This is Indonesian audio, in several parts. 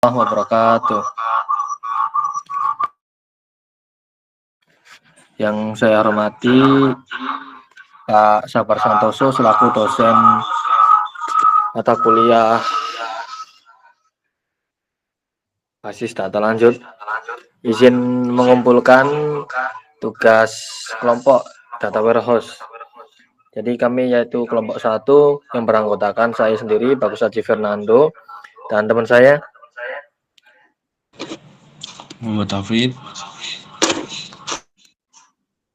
Wabarakatuh. Yang saya hormati Pak Sabar Santoso selaku dosen mata kuliah basis data lanjut, izin mengumpulkan tugas kelompok data warehouse. Jadi kami yaitu kelompok 1 yang beranggotakan saya sendiri, Bagus Haji Fernando, dan teman saya Muhammad Hafid.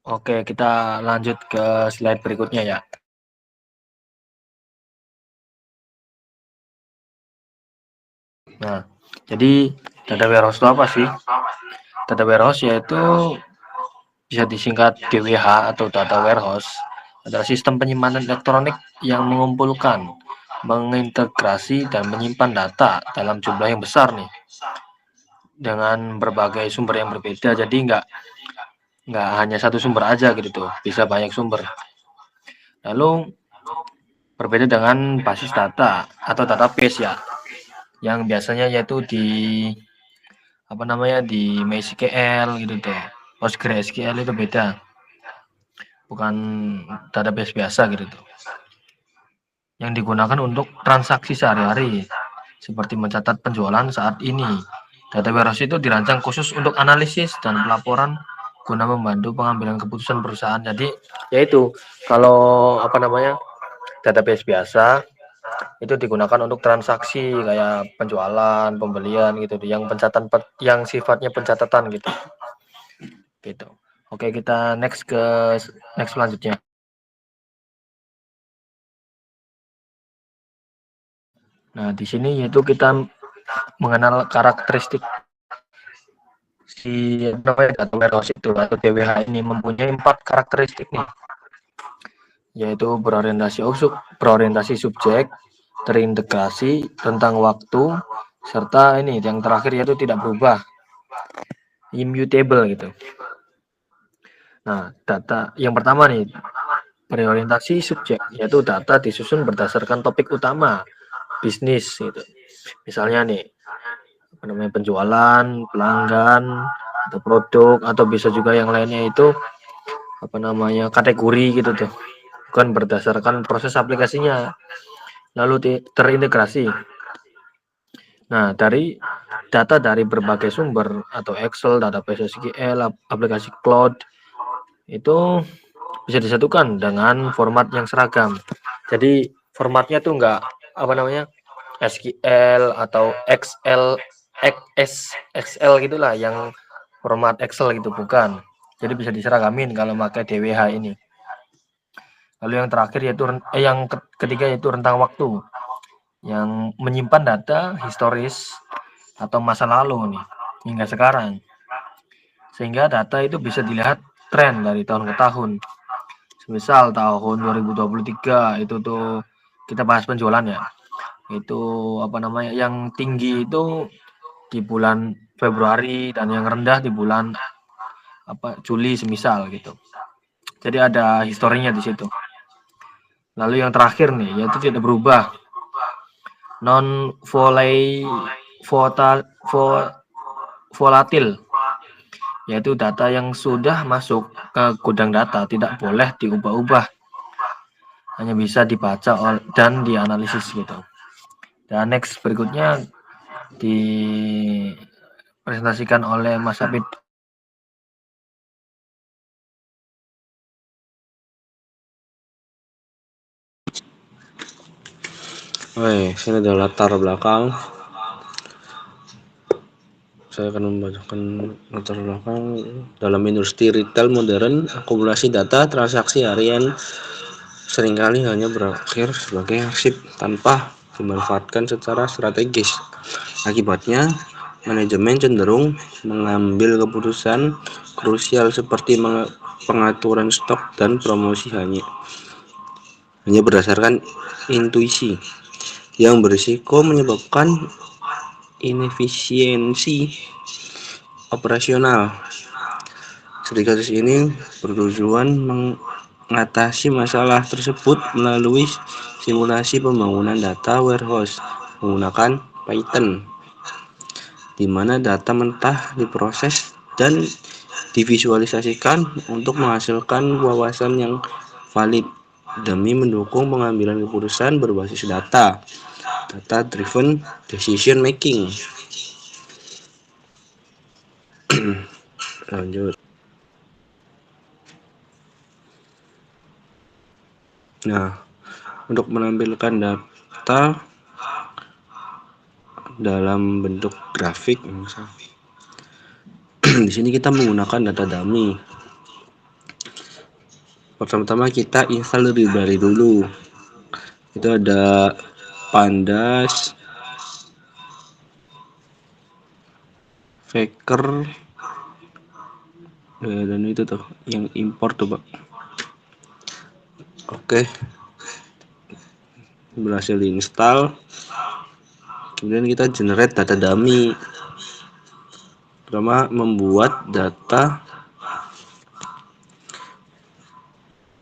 Oke, kita lanjut ke slide berikutnya ya. Nah, jadi data warehouse itu apa sih? Data warehouse yaitu bisa disingkat DWH atau data warehouse, adalah sistem penyimpanan elektronik yang mengumpulkan, mengintegrasi, dan menyimpan data dalam jumlah yang besar nih, dengan berbagai sumber yang berbeda. Jadi nggak hanya satu sumber aja gitu tuh, bisa banyak sumber. Lalu berbeda dengan basis data atau database ya, yang biasanya yaitu di di MySQL gitu tuh. PostgreSQL itu beda, bukan database biasa gitu tuh, yang digunakan untuk transaksi sehari-hari seperti mencatat penjualan saat ini. Data warehouse itu dirancang khusus untuk analisis dan pelaporan guna membantu pengambilan keputusan perusahaan. Jadi yaitu kalau database biasa itu digunakan untuk transaksi kayak penjualan, pembelian gitu, yang yang sifatnya pencatatan gitu. Gitu. Oke, kita next selanjutnya. Nah, di sini yaitu kita mengenal karakteristik si data warehouse itu atau DWH ini mempunyai 4 karakteristik nih, yaitu berorientasi subjek, terintegrasi, rentang waktu, serta ini yang terakhir yaitu tidak berubah, immutable gitu. Nah, data yang pertama nih, berorientasi subjek, yaitu data disusun berdasarkan topik utama bisnis gitu. Misalnya nih, penjualan, pelanggan, atau produk, atau bisa juga yang lainnya itu kategori gitu tuh, bukan berdasarkan proses aplikasinya. Lalu terintegrasi. Nah, dari data dari berbagai sumber atau Excel, database SQL, aplikasi cloud itu bisa disatukan dengan format yang seragam. Jadi formatnya tuh enggak SQL atau XL gitulah, yang format Excel gitu, bukan. Jadi bisa diseragamin kalau pakai DWH ini. Lalu yang terakhir yaitu yang ketiga yaitu rentang waktu, yang menyimpan data historis atau masa lalu nih hingga sekarang, sehingga data itu bisa dilihat tren dari tahun ke tahun. Misal tahun 2023 itu tuh kita bahas penjualan ya, itu yang tinggi itu di bulan Februari dan yang rendah di bulan Juli semisal gitu. Jadi ada historinya di situ. Lalu yang terakhir nih yaitu tidak berubah, non volatil, yaitu data yang sudah masuk ke gudang data tidak boleh diubah-ubah, hanya bisa dibaca dan dianalisis gitu. Dan next berikutnya dipresentasikan oleh Mas Abid. Sini ada latar belakang. Saya akan membacakan latar belakang. Dalam industri retail modern, akumulasi data transaksi harian seringkali hanya berakhir sebagai arsip tanpa dimanfaatkan secara strategis. Akibatnya, manajemen cenderung mengambil keputusan krusial seperti pengaturan stok dan promosi hanya berdasarkan intuisi, yang berisiko menyebabkan inefisiensi operasional. Studi kasus ini bertujuan mengatasi masalah tersebut melalui simulasi pembangunan data warehouse menggunakan Python. di mana data mentah diproses dan divisualisasikan untuk menghasilkan wawasan yang valid demi mendukung pengambilan keputusan berbasis data driven decision making. Lanjut. Nah, untuk menampilkan data dalam bentuk grafik, di sini kita menggunakan data dummy. Pertama-tama kita install library dulu. Itu ada pandas, faker, dan itu tuh yang import tuh, Pak. Oke, berhasil diinstal. Kemudian kita generate data dummy. Pertama, membuat data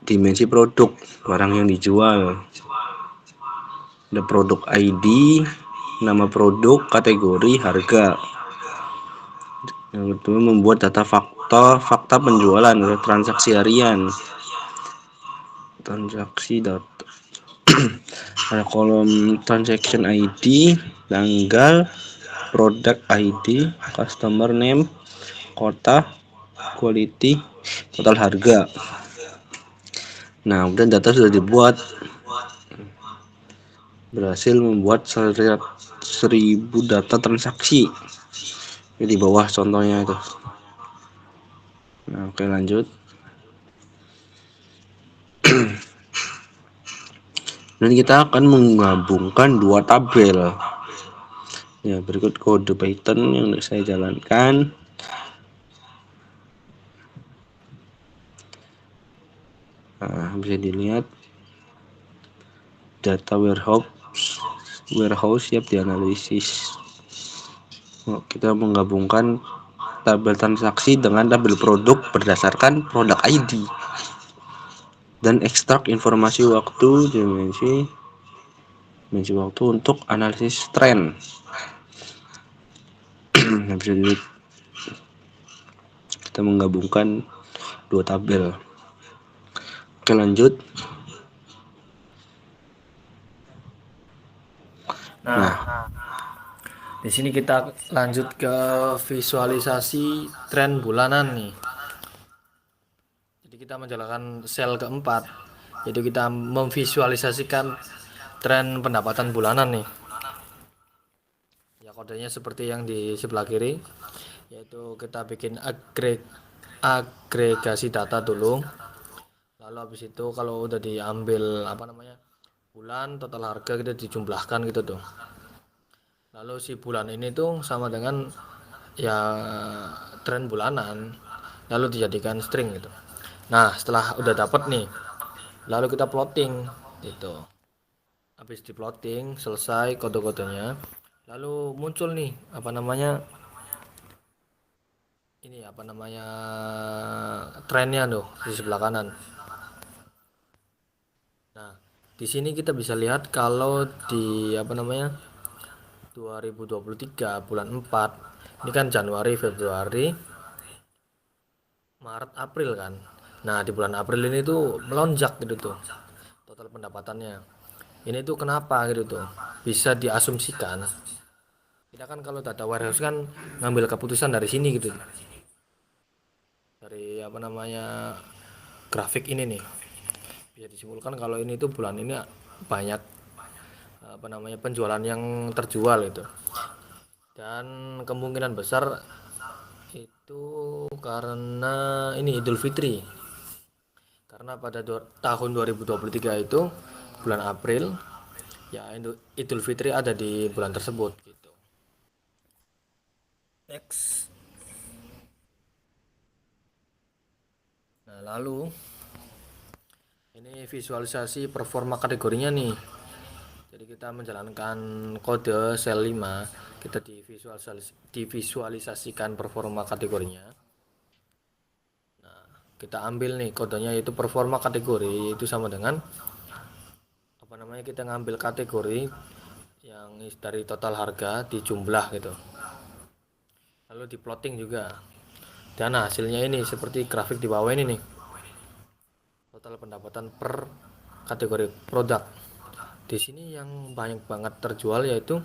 dimensi produk barang yang dijual. Ada produk ID, nama produk, kategori, harga. Yang kedua, membuat data fakta penjualan atau transaksi harian. Transaksi data. Ada kolom transaction ID, tanggal, product ID, customer name, kota, quality, total harga. Nah, kemudian data sudah dibuat. Berhasil membuat 1000 data transaksi. Di bawah contohnya itu. Nah, oke, lanjut. Dan kita akan menggabungkan dua tabel. Ya, berikut kode Python yang saya jalankan. Nah, bisa dilihat data warehouse siap dianalisis. Kita menggabungkan tabel transaksi dengan tabel produk berdasarkan produk ID dan ekstrak informasi waktu dimensi waktu untuk analisis tren. Bisa dilihat kita menggabungkan dua tabel. Oke, lanjut. Nah, di sini kita lanjut ke visualisasi tren bulanan nih. Jadi kita menjalankan sel keempat, yaitu kita memvisualisasikan tren pendapatan bulanan nih. Ya, kodenya seperti yang di sebelah kiri, yaitu kita bikin agregasi data dulu. Lalu habis itu kalau udah diambil bulan, total harga kita dijumlahkan gitu tuh. Lalu si bulan ini tuh sama dengan ya tren bulanan, lalu dijadikan string gitu. Nah, setelah udah dapat nih, lalu kita plotting gitu. Habis di plotting selesai kode-kodenya, lalu muncul nih trennya tuh di sebelah kanan. Nah, di sini kita bisa lihat kalau di 2023 bulan 4 ini kan Januari, Februari, Maret, April kan. Nah, di bulan April ini tuh melonjak gitu tuh total pendapatannya. Ini tuh kenapa gitu tuh? Bisa diasumsikan. Kita kan kalau data warehouse kan ngambil keputusan dari sini gitu. Dari grafik ini nih. Bisa disimpulkan kalau ini tuh bulan ini banyak penjualan yang terjual itu. Dan kemungkinan besar itu karena ini Idul Fitri. Karena pada tahun 2023 itu bulan April ya Idul Fitri ada di bulan tersebut gitu. Next. Nah, lalu ini visualisasi performa kategorinya nih. Jadi kita menjalankan kode sel 5, kita divisualisasikan performa kategorinya. Nah, kita ambil nih kodenya yaitu performa kategori, itu sama dengan kita ngambil kategori yang dari total harga dijumlah gitu. lalu di plotting juga. Dan hasilnya ini seperti grafik di bawah ini nih, total pendapatan per kategori produk. Di sini yang banyak banget terjual yaitu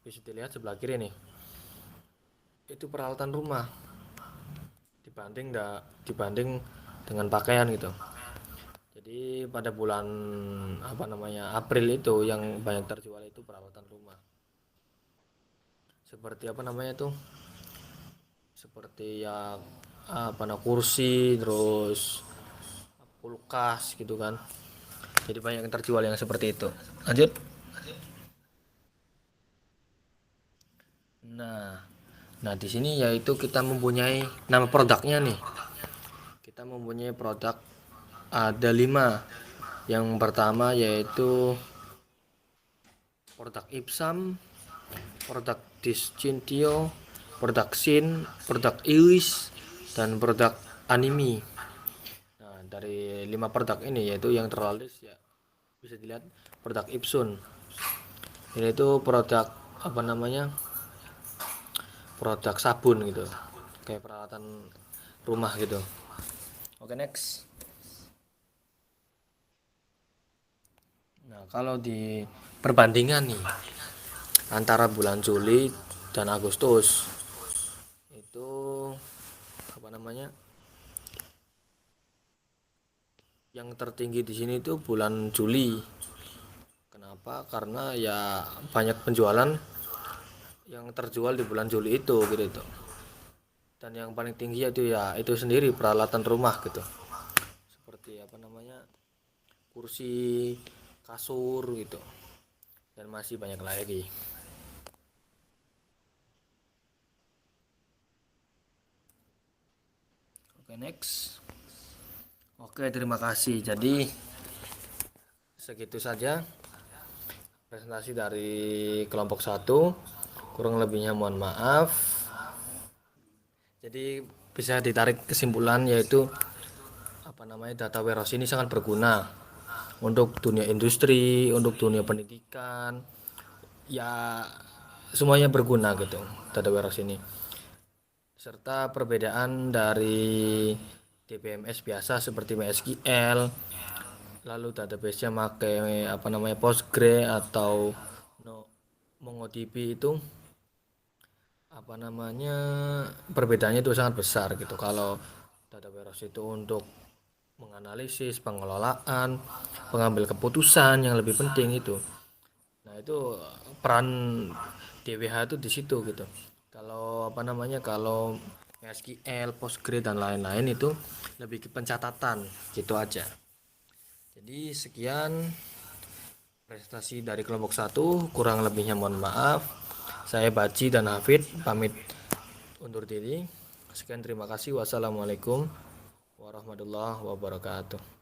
bisa dilihat sebelah kiri nih, itu peralatan rumah dibanding dengan pakaian gitu. Jadi pada bulan April itu yang banyak terjual itu peralatan rumah. Seperti seperti ya kursi, terus kulkas gitu kan. Jadi banyak yang terjual yang seperti itu. Lanjut. Nah, di sini yaitu kita mempunyai nama produknya nih. Kita mempunyai produk ada 5. Yang pertama yaitu produk Ipsam, produk Discintio, produk Sin, produk Iwis, dan produk Animi. Nah, dari 5 produk ini yaitu yang terlaris ya bisa dilihat produk Ipsun. Ini itu produk produk sabun gitu, kayak peralatan rumah gitu. Oke, next. Nah, kalau di perbandingan nih antara bulan Juli dan Agustus itu yang tertinggi di sini itu bulan Juli. Kenapa? Karena ya banyak penjualan yang terjual di bulan Juli itu gitu. Dan yang paling tinggi itu ya itu sendiri peralatan rumah gitu. Seperti kursi, kasur gitu. Dan masih banyak lagi. Oke, next. Oke, terima kasih. Jadi segitu saja presentasi dari kelompok 1. Kurang lebihnya mohon maaf. Jadi bisa ditarik kesimpulan yaitu data warehouse ini sangat berguna untuk dunia industri, untuk dunia pendidikan. Ya semuanya berguna gitu data warehouse ini. Serta perbedaan dari DBMS biasa seperti MySQL, lalu database-nya pakai Postgre atau MongoDB itu perbedaannya itu sangat besar gitu. Kalau data warehouse itu untuk menganalisis, pengelolaan, pengambil keputusan yang lebih penting itu. Nah, itu peran DWH itu di situ gitu. Kalau kalau SQL, Postgre dan lain-lain itu lebih ke pencatatan gitu aja. Jadi sekian presentasi dari kelompok 1, kurang lebihnya mohon maaf. Saya Baci dan Hafid pamit undur diri. Sekian, terima kasih. Wassalamualaikum warahmatullahi wabarakatuh.